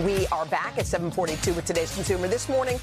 We are back at 7:42 with today's consumer. This morning,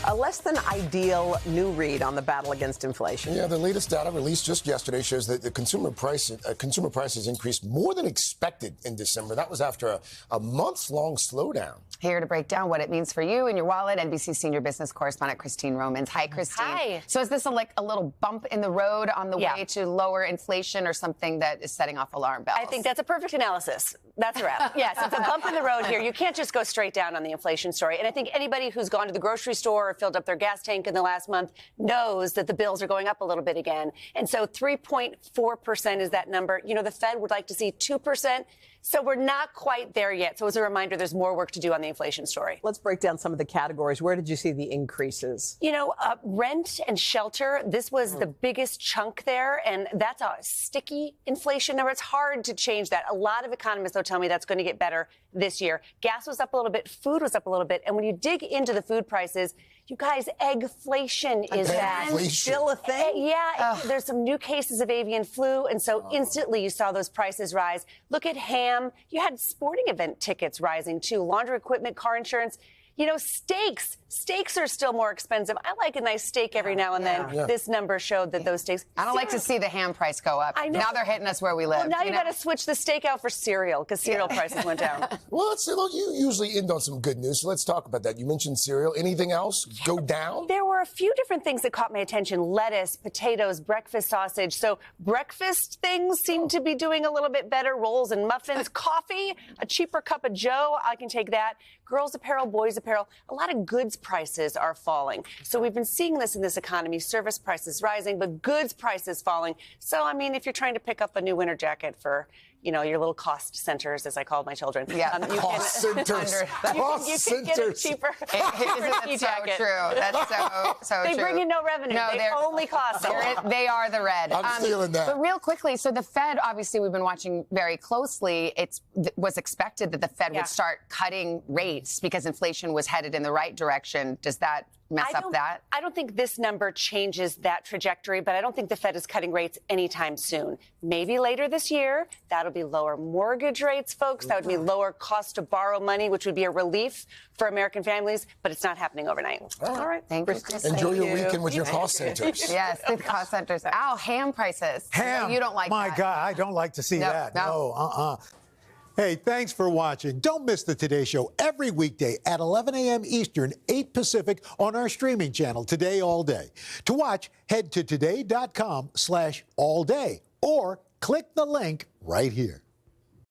a less than ideal new read on the battle against inflation. Yeah, the latest data released just yesterday shows that the consumer prices increased more than expected in December. That was after a month-long slowdown. Here to break down what it means for you and your wallet, NBC senior business correspondent Christine Romans. Hi, Christine. Hi. So is this a little bump in the road on the way to lower inflation, or something that is setting off alarm bells? I think that's a perfect analysis. That's a wrap. Yes, it's a bump in the road here. You can't just go straight down on the inflation story. And I think anybody who's gone to the grocery store or filled up their gas tank in the last month knows that the bills are going up a little bit again. And so 3.4% is that number. You know, the Fed would like to see 2%. So we're not quite there yet. So as a reminder, there's more work to do on the inflation story. Let's break down some of the categories. Where did you see the increases? You know, rent and shelter, this was the biggest chunk there. And that's a sticky inflation number. It's hard to change that. A lot of economists, though, tell me that's going to get better this year. Gas was up a little bit. Food was up a little bit. And when you dig into the food prices, you guys, eggflation is that still a thing? There's some new cases of avian flu, and so instantly you saw those prices rise. Look at ham. You had sporting event tickets rising, too. Laundry equipment, car insurance. You know, steaks. Steaks are still more expensive. I like a nice steak every now and then. Yeah. This number showed that those steaks... I don't like to see the ham price go up. I know. Now they're hitting us where we live. Well, now you got to switch the steak out for cereal, because cereal prices went down. Well, you usually end on some good news, so let's talk about that. You mentioned cereal. Anything else go down? There were a few different things that caught my attention. Lettuce, potatoes, breakfast sausage. So breakfast things seem to be doing a little bit better. Rolls and muffins. Coffee, a cheaper cup of joe. I can take that. Girls' apparel, boys' apparel. A lot of goods prices are falling. So we've been seeing this in this economy. Service prices rising, but goods prices falling. So, I mean, if you're trying to pick up a new winter jacket for, you know, your little cost centers, as I called my children. Yeah, cost centers. You can get it cheaper. That's so true. That's so they true. bring in no revenue. No, they only cost. They are the red. I'm feeling that. But real quickly, so the Fed, obviously, we've been watching very closely. It was expected that the Fed would start cutting rates because inflation was headed in the right direction. Does that mess up that? I don't think this number changes that trajectory, but I don't think the Fed is cutting rates anytime soon. Maybe later this year. That'll be lower mortgage rates, folks. That would be lower cost to borrow money, which would be a relief for American families, but it's not happening overnight. All right. Thank you. Enjoy your weekend with your cost centers. Yes, the cost centers. Ow, ham prices. Ham. You don't like My that. God, I don't like to see that. No. Hey, thanks for watching. Don't miss the Today Show every weekday at 11 a.m. Eastern, 8 Pacific on our streaming channel, Today All Day. To watch, head to today.com/allday or click the link right here.